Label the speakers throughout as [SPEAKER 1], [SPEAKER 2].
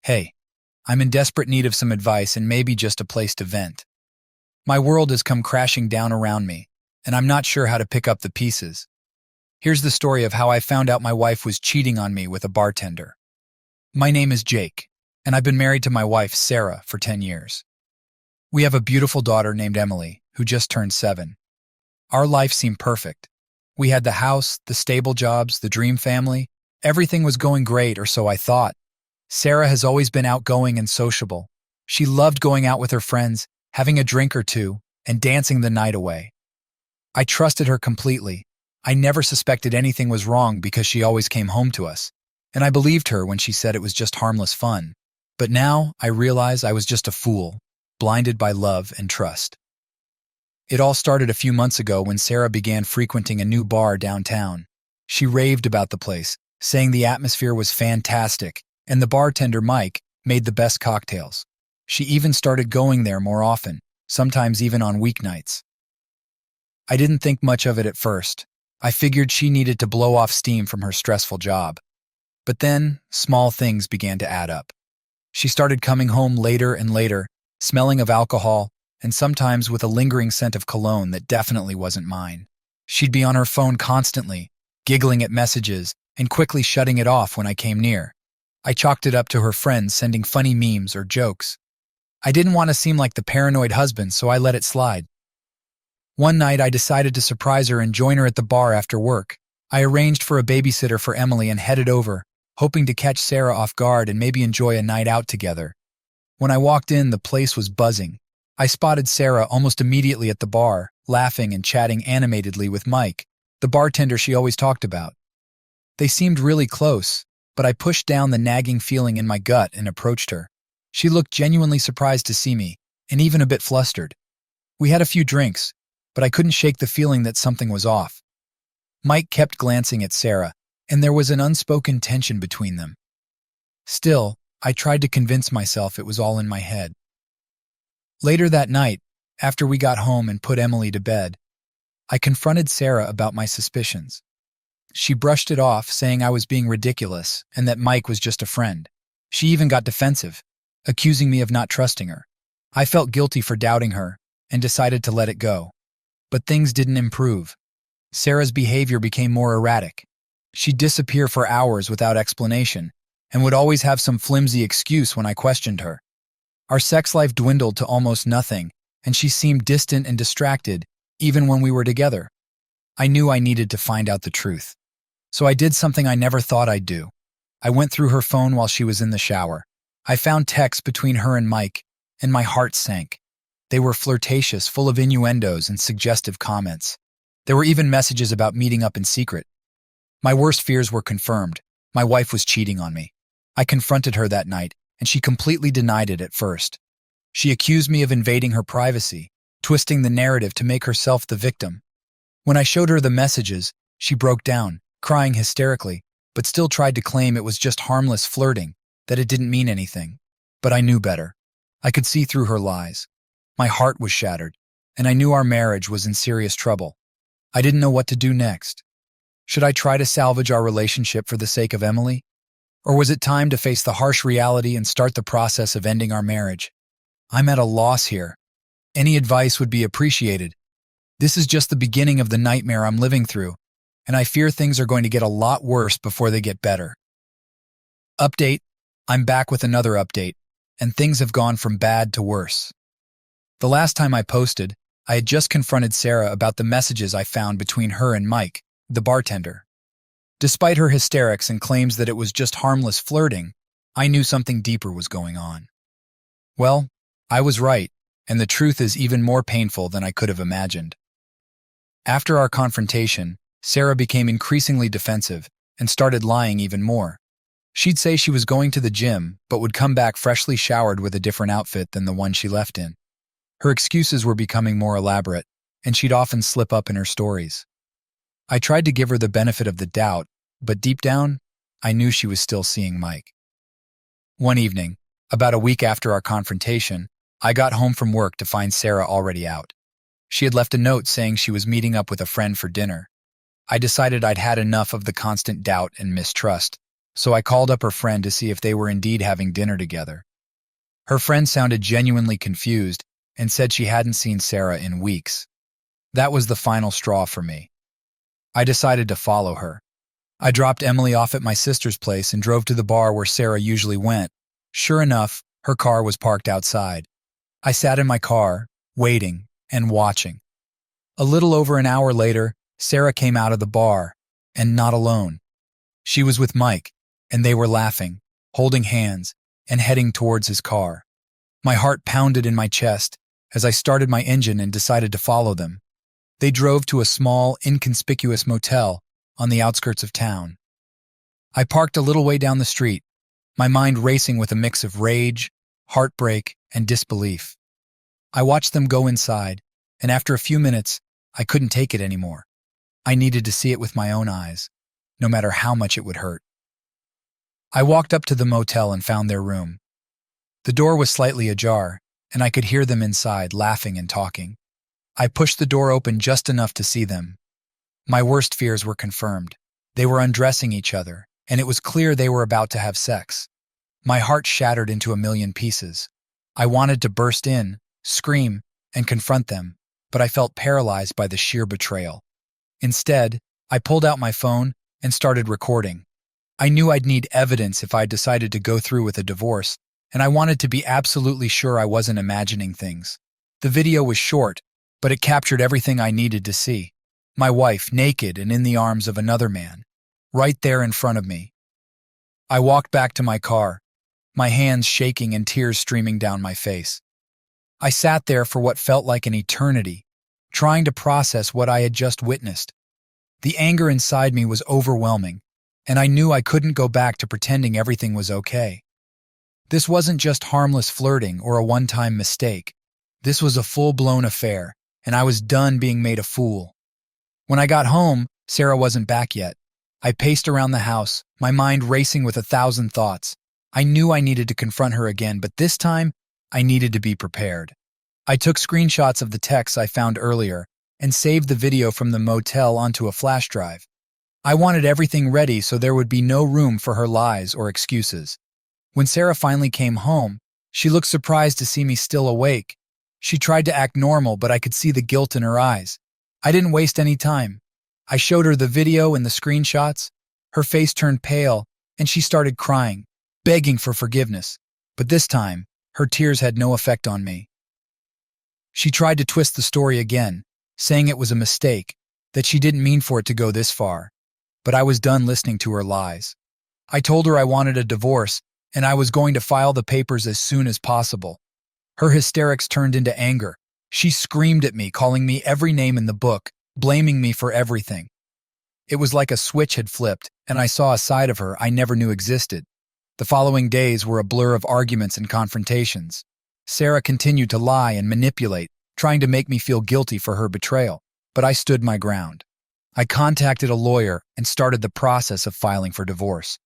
[SPEAKER 1] Hey, I'm in desperate need of some advice and maybe just a place to vent. My world has come crashing down around me, and I'm not sure how to pick up the pieces. Here's the story of how I found out my wife was cheating on me with a bartender. My name is Jake, and I've been married to my wife, Sarah, for 10 years. We have a beautiful daughter named Emily, who just turned 7. Our life seemed perfect. We had the house, the stable jobs, the dream family. Everything was going great, or so I thought. Sarah has always been outgoing and sociable. She loved going out with her friends, having a drink or two, and dancing the night away. I trusted her completely. I never suspected anything was wrong because she always came home to us, and I believed her when she said it was just harmless fun. But now I realize I was just a fool, blinded by love and trust. It all started a few months ago when Sarah began frequenting a new bar downtown. She raved about the place, saying the atmosphere was fantastic, and the bartender, Mike, made the best cocktails. She even started going there more often, sometimes even on weeknights. I didn't think much of it at first. I figured she needed to blow off steam from her stressful job. But then, small things began to add up. She started coming home later and later, smelling of alcohol, and sometimes with a lingering scent of cologne that definitely wasn't mine. She'd be on her phone constantly, giggling at messages, and quickly shutting it off when I came near. I chalked it up to her friends sending funny memes or jokes. I didn't want to seem like the paranoid husband, so I let it slide. One night, I decided to surprise her and join her at the bar after work. I arranged for a babysitter for Emily and headed over, hoping to catch Sarah off guard and maybe enjoy a night out together. When I walked in, the place was buzzing. I spotted Sarah almost immediately at the bar, laughing and chatting animatedly with Mike, the bartender she always talked about. They seemed really close, but I pushed down the nagging feeling in my gut and approached her. She looked genuinely surprised to see me, and even a bit flustered. We had a few drinks, but I couldn't shake the feeling that something was off. Mike kept glancing at Sarah, and there was an unspoken tension between them. Still, I tried to convince myself it was all in my head. Later that night, after we got home and put Emily to bed, I confronted Sarah about my suspicions. She brushed it off, saying I was being ridiculous and that Mike was just a friend. She even got defensive, accusing me of not trusting her. I felt guilty for doubting her and decided to let it go. But things didn't improve. Sarah's behavior became more erratic. She'd disappear for hours without explanation and would always have some flimsy excuse when I questioned her. Our sex life dwindled to almost nothing, and she seemed distant and distracted, even when we were together. I knew I needed to find out the truth. So I did something I never thought I'd do. I went through her phone while she was in the shower. I found texts between her and Mike, and my heart sank. They were flirtatious, full of innuendos and suggestive comments. There were even messages about meeting up in secret. My worst fears were confirmed. My wife was cheating on me. I confronted her that night, and she completely denied it at first. She accused me of invading her privacy, twisting the narrative to make herself the victim. When I showed her the messages, she broke down, crying hysterically, but still tried to claim it was just harmless flirting, that it didn't mean anything. But I knew better. I could see through her lies. My heart was shattered, and I knew our marriage was in serious trouble. I didn't know what to do next. Should I try to salvage our relationship for the sake of Emily? Or was it time to face the harsh reality and start the process of ending our marriage? I'm at a loss here. Any advice would be appreciated. This is just the beginning of the nightmare I'm living through, and I fear things are going to get a lot worse before they get better. Update: I'm back with another update, and things have gone from bad to worse. The last time I posted, I had just confronted Sarah about the messages I found between her and Mike, the bartender. Despite her hysterics and claims that it was just harmless flirting, I knew something deeper was going on. Well, I was right, and the truth is even more painful than I could have imagined. After our confrontation, Sarah became increasingly defensive and started lying even more. She'd say she was going to the gym, but would come back freshly showered with a different outfit than the one she left in. Her excuses were becoming more elaborate, and she'd often slip up in her stories. I tried to give her the benefit of the doubt, but deep down, I knew she was still seeing Mike. One evening, about a week after our confrontation, I got home from work to find Sarah already out. She had left a note saying she was meeting up with a friend for dinner. I decided I'd had enough of the constant doubt and mistrust, so I called up her friend to see if they were indeed having dinner together. Her friend sounded genuinely confused and said she hadn't seen Sarah in weeks. That was the final straw for me. I decided to follow her. I dropped Emily off at my sister's place and drove to the bar where Sarah usually went. Sure enough, her car was parked outside. I sat in my car, waiting and watching. A little over an hour later, Sarah came out of the bar, and not alone. She was with Mike, and they were laughing, holding hands, and heading towards his car. My heart pounded in my chest as I started my engine and decided to follow them. They drove to a small, inconspicuous motel on the outskirts of town. I parked a little way down the street, my mind racing with a mix of rage, heartbreak, and disbelief. I watched them go inside, and after a few minutes, I couldn't take it anymore. I needed to see it with my own eyes, no matter how much it would hurt. I walked up to the motel and found their room. The door was slightly ajar, and I could hear them inside, laughing and talking. I pushed the door open just enough to see them. My worst fears were confirmed. They were undressing each other, and it was clear they were about to have sex. My heart shattered into a million pieces. I wanted to burst in, scream, and confront them, but I felt paralyzed by the sheer betrayal. Instead, I pulled out my phone and started recording. I knew I'd need evidence if I decided to go through with a divorce, and I wanted to be absolutely sure I wasn't imagining things. The video was short, but it captured everything I needed to see. My wife, naked and in the arms of another man, right there in front of me. I walked back to my car, my hands shaking and tears streaming down my face. I sat there for what felt like an eternity, trying to process what I had just witnessed. The anger inside me was overwhelming, and I knew I couldn't go back to pretending everything was okay. This wasn't just harmless flirting or a one-time mistake. This was a full-blown affair, and I was done being made a fool. When I got home, Sarah wasn't back yet. I paced around the house, my mind racing with 1,000 thoughts. I knew I needed to confront her again, but this time, I needed to be prepared. I took screenshots of the texts I found earlier and saved the video from the motel onto a flash drive. I wanted everything ready so there would be no room for her lies or excuses. When Sarah finally came home, she looked surprised to see me still awake. She tried to act normal, but I could see the guilt in her eyes. I didn't waste any time. I showed her the video and the screenshots. Her face turned pale, and she started crying, begging for forgiveness. But this time, her tears had no effect on me. She tried to twist the story again, saying it was a mistake, that she didn't mean for it to go this far. But I was done listening to her lies. I told her I wanted a divorce, and I was going to file the papers as soon as possible. Her hysterics turned into anger. She screamed at me, calling me every name in the book, blaming me for everything. It was like a switch had flipped, and I saw a side of her I never knew existed. The following days were a blur of arguments and confrontations. Sarah continued to lie and manipulate, trying to make me feel guilty for her betrayal, but I stood my ground. I contacted a lawyer and started the process of filing for divorce.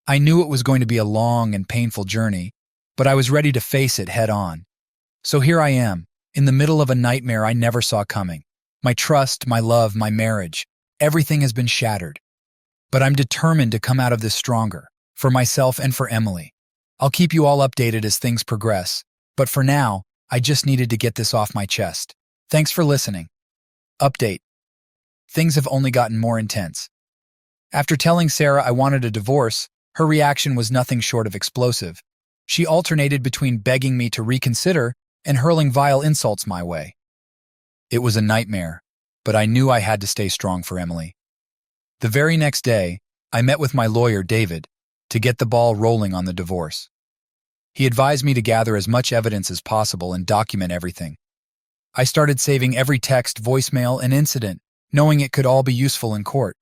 [SPEAKER 1] I knew it was going to be a long and painful journey, but I was ready to face it head on. So here I am, in the middle of a nightmare I never saw coming. My trust, my love, my marriage, everything has been shattered. But I'm determined to come out of this stronger, for myself and for Emily. I'll keep you all updated as things progress, but for now, I just needed to get this off my chest. Thanks for listening. Update. Things have only gotten more intense. After telling Sarah I wanted a divorce, her reaction was nothing short of explosive. She alternated between begging me to reconsider and hurling vile insults my way. It was a nightmare, but I knew I had to stay strong for Emily. The very next day, I met with my lawyer, David, to get the ball rolling on the divorce. He advised me to gather as much evidence as possible and document everything. I started saving every text, voicemail, and incident, knowing it could all be useful in court.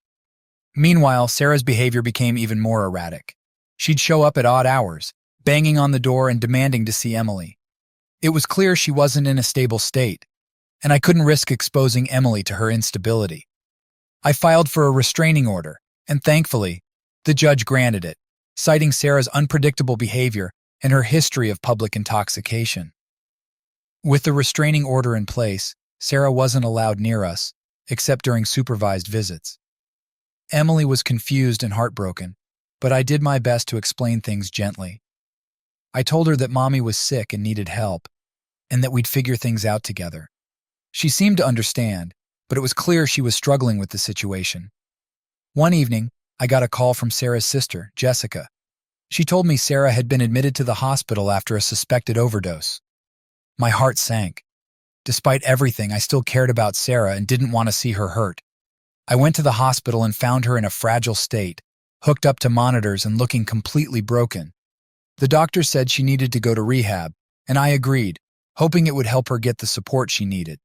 [SPEAKER 1] Meanwhile, Sarah's behavior became even more erratic. She'd show up at odd hours, banging on the door and demanding to see Emily. It was clear she wasn't in a stable state, and I couldn't risk exposing Emily to her instability. I filed for a restraining order, and thankfully, the judge granted it, citing Sarah's unpredictable behavior and her history of public intoxication. With the restraining order in place, Sarah wasn't allowed near us, except during supervised visits. Emily was confused and heartbroken, but I did my best to explain things gently. I told her that Mommy was sick and needed help, and that we'd figure things out together. She seemed to understand, but it was clear she was struggling with the situation. One evening, I got a call from Sarah's sister, Jessica. She told me Sarah had been admitted to the hospital after a suspected overdose. My heart sank. Despite everything, I still cared about Sarah and didn't want to see her hurt. I went to the hospital and found her in a fragile state, hooked up to monitors and looking completely broken. The doctor said she needed to go to rehab, and I agreed, hoping it would help her get the support she needed.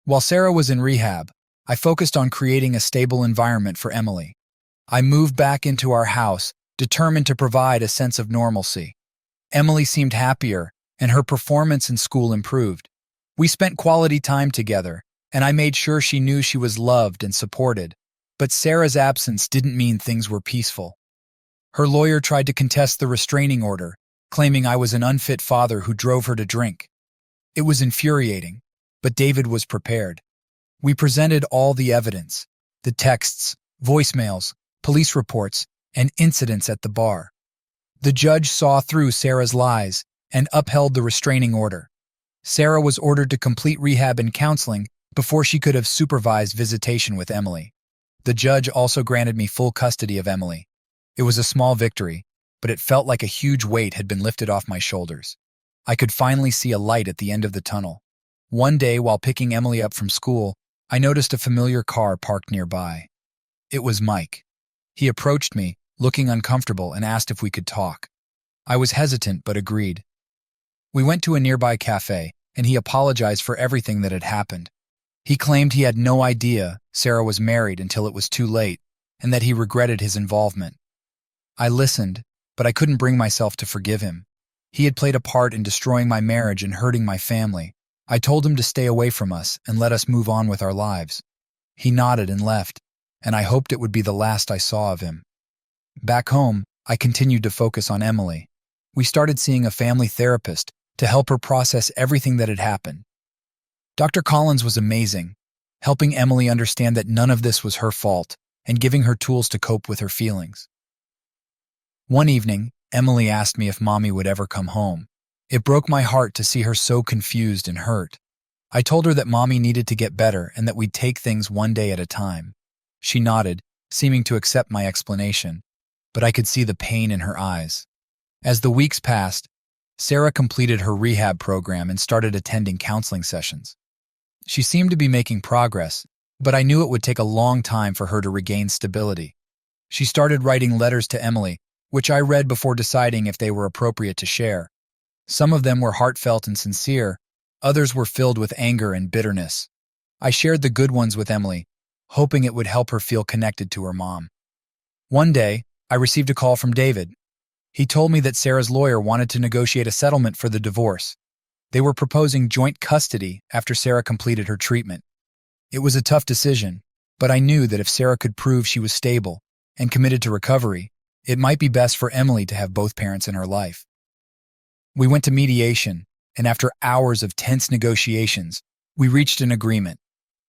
[SPEAKER 1] While Sarah was in rehab, I focused on creating a stable environment for Emily. I moved back into our house, determined to provide a sense of normalcy. Emily seemed happier, and her performance in school improved. We spent quality time together, and I made sure she knew she was loved and supported. But Sarah's absence didn't mean things were peaceful. Her lawyer tried to contest the restraining order, claiming I was an unfit father who drove her to drink. It was infuriating, but David was prepared. We presented all the evidence, the texts, voicemails, police reports, and incidents at the bar. The judge saw through Sarah's lies and upheld the restraining order. Sarah was ordered to complete rehab and counseling before she could have supervised visitation with Emily. The judge also granted me full custody of Emily. It was a small victory, but it felt like a huge weight had been lifted off my shoulders. I could finally see a light at the end of the tunnel. One day, while picking Emily up from school, I noticed a familiar car parked nearby. It was Mike. He approached me, looking uncomfortable, and asked if we could talk. I was hesitant but agreed. We went to a nearby cafe, and he apologized for everything that had happened. He claimed he had no idea Sarah was married until it was too late, and that he regretted his involvement. I listened, but I couldn't bring myself to forgive him. He had played a part in destroying my marriage and hurting my family. I told him to stay away from us and let us move on with our lives. He nodded and left, and I hoped it would be the last I saw of him. Back home, I continued to focus on Emily. We started seeing a family therapist to help her process everything that had happened. Dr. Collins was amazing, helping Emily understand that none of this was her fault and giving her tools to cope with her feelings. One evening, Emily asked me if Mommy would ever come home. It broke my heart to see her so confused and hurt. I told her that Mommy needed to get better and that we'd take things one day at a time. She nodded, seeming to accept my explanation, but I could see the pain in her eyes. As the weeks passed, Sarah completed her rehab program and started attending counseling sessions. She seemed to be making progress, but I knew it would take a long time for her to regain stability. She started writing letters to Emily, which I read before deciding if they were appropriate to share. Some of them were heartfelt and sincere, others were filled with anger and bitterness. I shared the good ones with Emily, hoping it would help her feel connected to her mom. One day, I received a call from David. He told me that Sarah's lawyer wanted to negotiate a settlement for the divorce. They were proposing joint custody after Sarah completed her treatment. It was a tough decision, but I knew that if Sarah could prove she was stable and committed to recovery, it might be best for Emily to have both parents in her life. We went to mediation, and after hours of tense negotiations, we reached an agreement.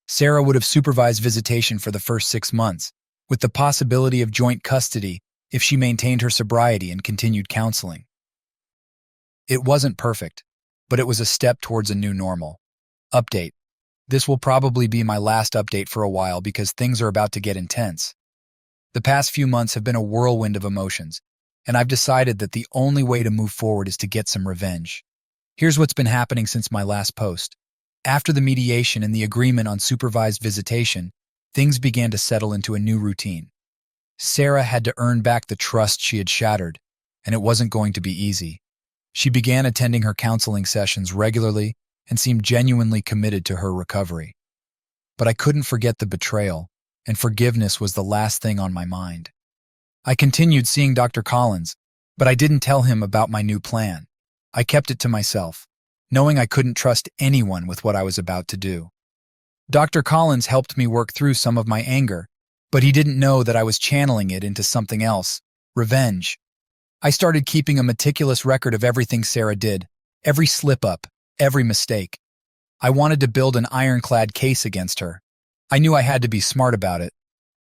[SPEAKER 1] Sarah would have supervised visitation for the first 6 months, with the possibility of joint custody if she maintained her sobriety and continued counseling. It wasn't perfect, but it was a step towards a new normal. Update. This will probably be my last update for a while because things are about to get intense. The past few months have been a whirlwind of emotions, and I've decided that the only way to move forward is to get some revenge. Here's what's been happening since my last post. After the mediation and the agreement on supervised visitation, things began to settle into a new routine. Sarah had to earn back the trust she had shattered, and it wasn't going to be easy. She began attending her counseling sessions regularly and seemed genuinely committed to her recovery. But I couldn't forget the betrayal, and forgiveness was the last thing on my mind. I continued seeing Dr. Collins, but I didn't tell him about my new plan. I kept it to myself, knowing I couldn't trust anyone with what I was about to do. Dr. Collins helped me work through some of my anger, but he didn't know that I was channeling it into something else, revenge. I started keeping a meticulous record of everything Sarah did, every slip-up, every mistake. I wanted to build an ironclad case against her. I knew I had to be smart about it,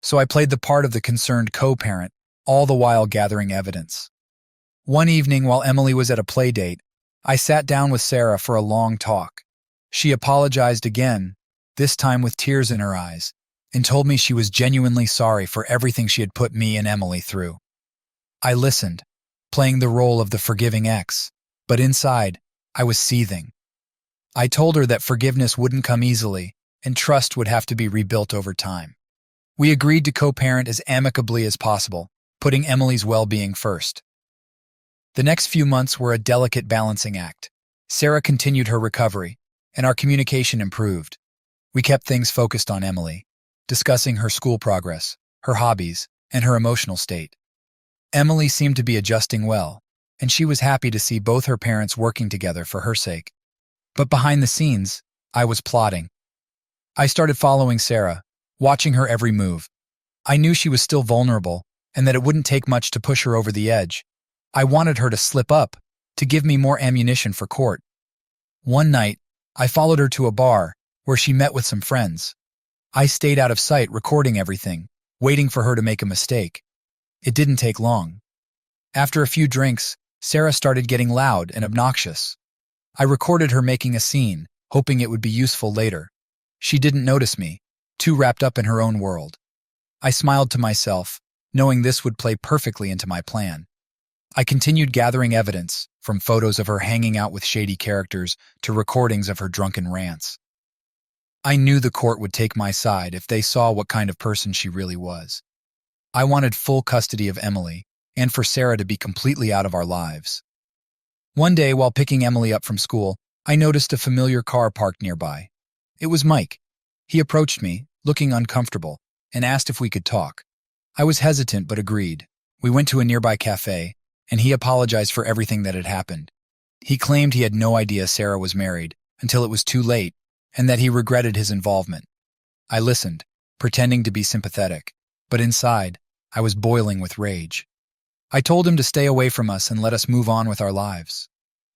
[SPEAKER 1] so I played the part of the concerned co-parent, all the while gathering evidence. One evening, while Emily was at a play date, I sat down with Sarah for a long talk. She apologized again, this time with tears in her eyes, and told me she was genuinely sorry for everything she had put me and Emily through. I listened, playing the role of the forgiving ex, but inside, I was seething. I told her that forgiveness wouldn't come easily, and trust would have to be rebuilt over time. We agreed to co-parent as amicably as possible, putting Emily's well-being first. The next few months were a delicate balancing act. Sarah continued her recovery, and our communication improved. We kept things focused on Emily, discussing her school progress, her hobbies, and her emotional state. Emily seemed to be adjusting well, and she was happy to see both her parents working together for her sake. But behind the scenes, I was plotting. I started following Sarah, watching her every move. I knew she was still vulnerable, and that it wouldn't take much to push her over the edge. I wanted her to slip up, to give me more ammunition for court. One night, I followed her to a bar, where she met with some friends. I stayed out of sight recording everything, waiting for her to make a mistake. It didn't take long. After a few drinks, Sarah started getting loud and obnoxious. I recorded her making a scene, hoping it would be useful later. She didn't notice me, too wrapped up in her own world. I smiled to myself, knowing this would play perfectly into my plan. I continued gathering evidence, from photos of her hanging out with shady characters to recordings of her drunken rants. I knew the court would take my side if they saw what kind of person she really was. I wanted full custody of Emily, and for Sarah to be completely out of our lives. One day, while picking Emily up from school, I noticed a familiar car parked nearby. It was Mike. He approached me, looking uncomfortable, and asked if we could talk. I was hesitant but agreed. We went to a nearby cafe, and he apologized for everything that had happened. He claimed he had no idea Sarah was married until it was too late, and that he regretted his involvement. I listened, pretending to be sympathetic, but inside, I was boiling with rage. I told him to stay away from us and let us move on with our lives.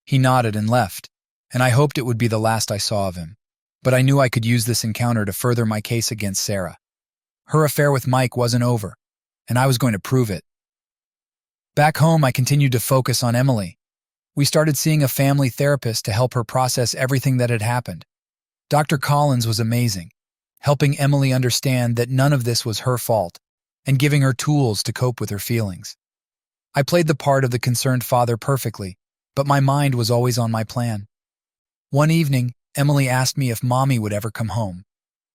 [SPEAKER 1] He nodded and left, and I hoped it would be the last I saw of him. But I knew I could use this encounter to further my case against Sarah. Her affair with Mike wasn't over, and I was going to prove it. Back home, I continued to focus on Emily. We started seeing a family therapist to help her process everything that had happened. Dr. Collins was amazing, helping Emily understand that none of this was her fault and giving her tools to cope with her feelings. I played the part of the concerned father perfectly, but my mind was always on my plan. One evening, Emily asked me if Mommy would ever come home.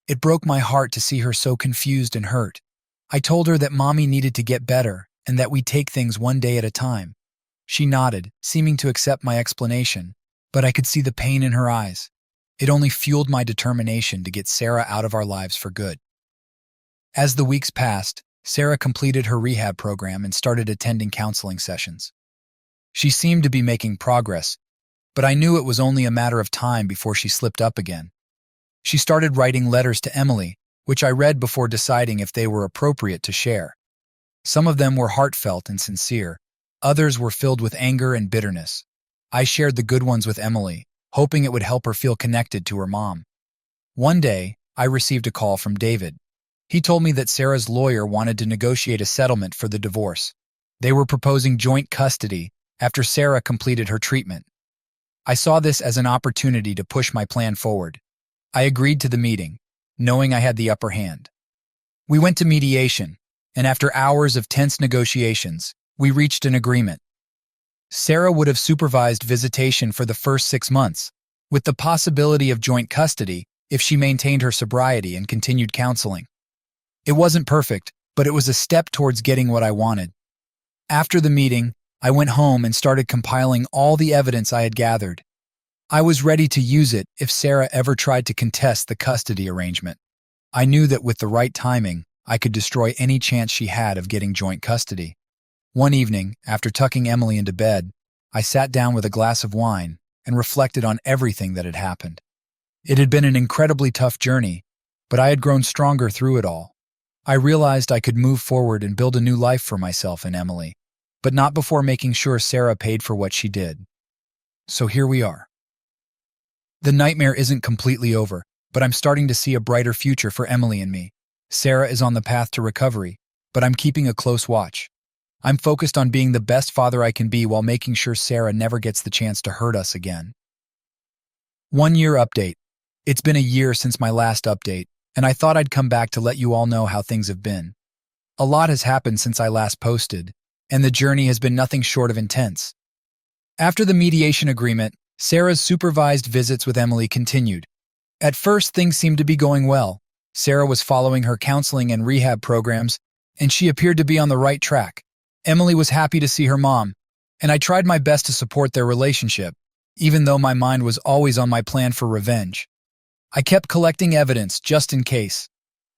[SPEAKER 1] It broke my heart to see her so confused and hurt. I told her that Mommy needed to get better and that we'd take things one day at a time. She nodded, seeming to accept my explanation, but I could see the pain in her eyes. It only fueled my determination to get Sarah out of our lives for good. As the weeks passed, Sarah completed her rehab program and started attending counseling sessions. She seemed to be making progress, but I knew it was only a matter of time before she slipped up again. She started writing letters to Emily, which I read before deciding if they were appropriate to share. Some of them were heartfelt and sincere. Others were filled with anger and bitterness. I shared the good ones with Emily, hoping it would help her feel connected to her mom. One day, I received a call from David. He told me that Sarah's lawyer wanted to negotiate a settlement for the divorce. They were proposing joint custody after Sarah completed her treatment. I saw this as an opportunity to push my plan forward. I agreed to the meeting, knowing I had the upper hand. We went to mediation, and after hours of tense negotiations, we reached an agreement. Sarah would have supervised visitation for the first 6 months, with the possibility of joint custody if she maintained her sobriety and continued counseling. It wasn't perfect, but it was a step towards getting what I wanted. After the meeting, I went home and started compiling all the evidence I had gathered. I was ready to use it if Sarah ever tried to contest the custody arrangement. I knew that with the right timing, I could destroy any chance she had of getting joint custody. One evening, after tucking Emily into bed, I sat down with a glass of wine and reflected on everything that had happened. It had been an incredibly tough journey, but I had grown stronger through it all. I realized I could move forward and build a new life for myself and Emily, but not before making sure Sarah paid for what she did. So here we are. The nightmare isn't completely over, but I'm starting to see a brighter future for Emily and me. Sarah is on the path to recovery, but I'm keeping a close watch. I'm focused on being the best father I can be while making sure Sarah never gets the chance to hurt us again. 1 year update. It's been a year since my last update, and I thought I'd come back to let you all know how things have been. A lot has happened since I last posted, and the journey has been nothing short of intense. After the mediation agreement, Sarah's supervised visits with Emily continued. At first, things seemed to be going well. Sarah was following her counseling and rehab programs, and she appeared to be on the right track. Emily was happy to see her mom, and I tried my best to support their relationship, even though my mind was always on my plan for revenge. I kept collecting evidence just in case.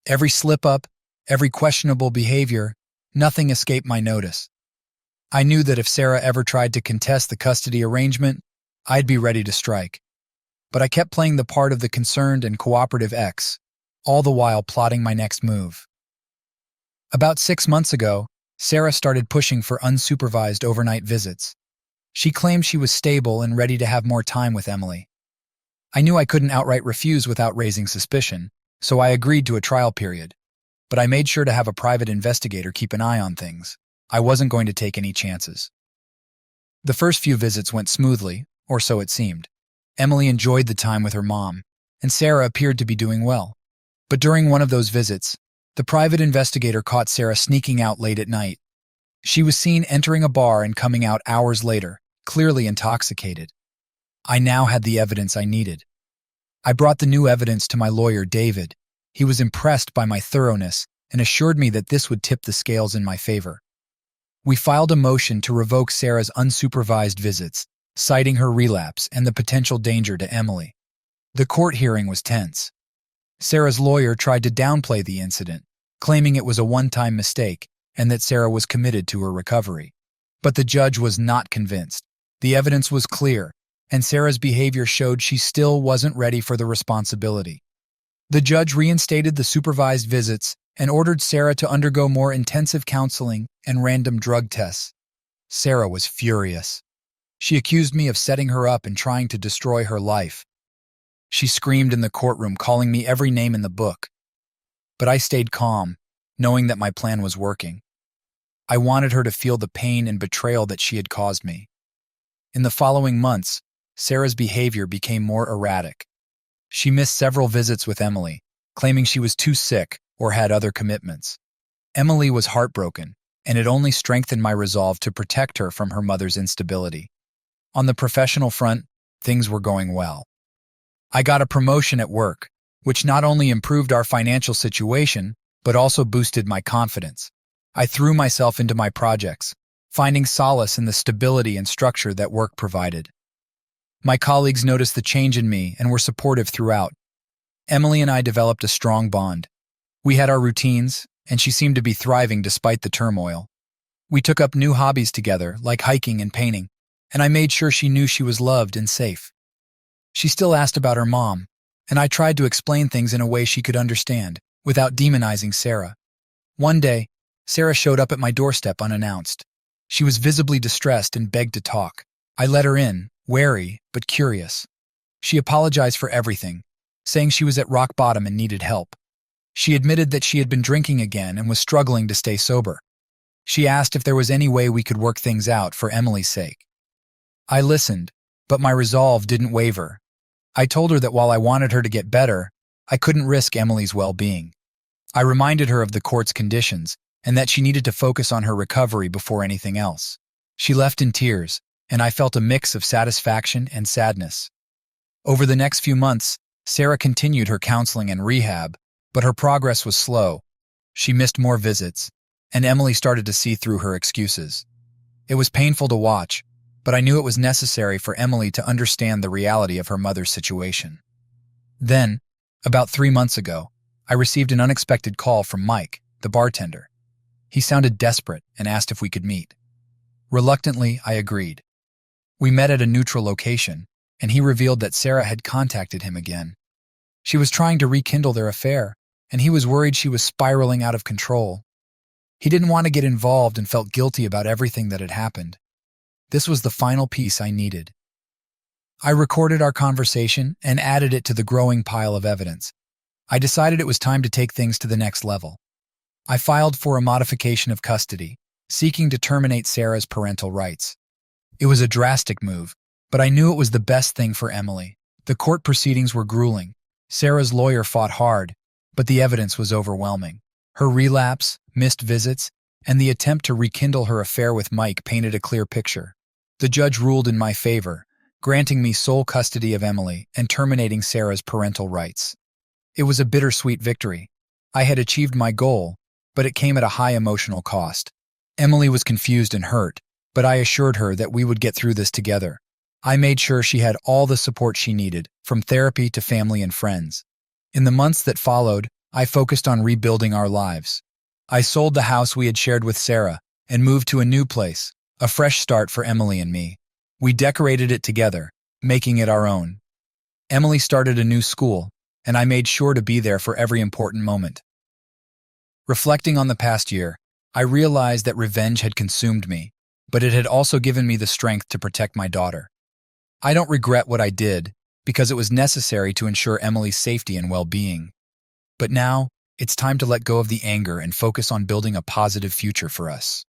[SPEAKER 1] Every slip-up, every questionable behavior, nothing escaped my notice. I knew that if Sarah ever tried to contest the custody arrangement, I'd be ready to strike. But I kept playing the part of the concerned and cooperative ex, all the while plotting my next move. About 6 months ago, Sarah started pushing for unsupervised overnight visits. She claimed she was stable and ready to have more time with Emily. I knew I couldn't outright refuse without raising suspicion, so I agreed to a trial period. But I made sure to have a private investigator keep an eye on things. I wasn't going to take any chances. The first few visits went smoothly, or so it seemed. Emily enjoyed the time with her mom, and Sarah appeared to be doing well. But during one of those visits, the private investigator caught Sarah sneaking out late at night. She was seen entering a bar and coming out hours later, clearly intoxicated. I now had the evidence I needed. I brought the new evidence to my lawyer, David. He was impressed by my thoroughness and assured me that this would tip the scales in my favor. We filed a motion to revoke Sarah's unsupervised visits, citing her relapse and the potential danger to Emily. The court hearing was tense. Sarah's lawyer tried to downplay the incident, claiming it was a one-time mistake and that Sarah was committed to her recovery. But the judge was not convinced. The evidence was clear, and Sarah's behavior showed she still wasn't ready for the responsibility. The judge reinstated the supervised visits and ordered Sarah to undergo more intensive counseling and random drug tests. Sarah was furious. She accused me of setting her up and trying to destroy her life. She screamed in the courtroom, calling me every name in the book. But I stayed calm, knowing that my plan was working. I wanted her to feel the pain and betrayal that she had caused me. In the following months, Sarah's behavior became more erratic. She missed several visits with Emily, claiming she was too sick or had other commitments. Emily was heartbroken, and it only strengthened my resolve to protect her from her mother's instability. On the professional front, things were going well. I got a promotion at work, which not only improved our financial situation, but also boosted my confidence. I threw myself into my projects, finding solace in the stability and structure that work provided. My colleagues noticed the change in me and were supportive throughout. Emily and I developed a strong bond. We had our routines, and she seemed to be thriving despite the turmoil. We took up new hobbies together, like hiking and painting, and I made sure she knew she was loved and safe. She still asked about her mom, and I tried to explain things in a way she could understand, without demonizing Sarah. One day, Sarah showed up at my doorstep unannounced. She was visibly distressed and begged to talk. I let her in, wary but curious. She apologized for everything, saying she was at rock bottom and needed help. She admitted that she had been drinking again and was struggling to stay sober. She asked if there was any way we could work things out for Emily's sake. I listened, but my resolve didn't waver. I told her that while I wanted her to get better, I couldn't risk Emily's well-being. I reminded her of the court's conditions and that she needed to focus on her recovery before anything else. She left in tears, and I felt a mix of satisfaction and sadness. Over the next few months, Sarah continued her counseling and rehab, but her progress was slow. She missed more visits, and Emily started to see through her excuses. It was painful to watch, but I knew it was necessary for Emily to understand the reality of her mother's situation. Then, about 3 months ago, I received an unexpected call from Mike, the bartender. He sounded desperate and asked if we could meet. Reluctantly, I agreed. We met at a neutral location, and he revealed that Sarah had contacted him again. She was trying to rekindle their affair, and he was worried she was spiraling out of control. He didn't want to get involved and felt guilty about everything that had happened. This was the final piece I needed. I recorded our conversation and added it to the growing pile of evidence. I decided it was time to take things to the next level. I filed for a modification of custody, seeking to terminate Sarah's parental rights. It was a drastic move, but I knew it was the best thing for Emily. The court proceedings were grueling. Sarah's lawyer fought hard, but the evidence was overwhelming. Her relapse, missed visits, and the attempt to rekindle her affair with Mike painted a clear picture. The judge ruled in my favor, granting me sole custody of Emily and terminating Sarah's parental rights. It was a bittersweet victory. I had achieved my goal, but it came at a high emotional cost. Emily was confused and hurt, but I assured her that we would get through this together. I made sure she had all the support she needed, from therapy to family and friends. In the months that followed, I focused on rebuilding our lives. I sold the house we had shared with Sarah and moved to a new place, a fresh start for Emily and me. We decorated it together, making it our own. Emily started a new school, and I made sure to be there for every important moment. Reflecting on the past year, I realized that revenge had consumed me, but it had also given me the strength to protect my daughter. I don't regret what I did, because it was necessary to ensure Emily's safety and well-being. But now, it's time to let go of the anger and focus on building a positive future for us.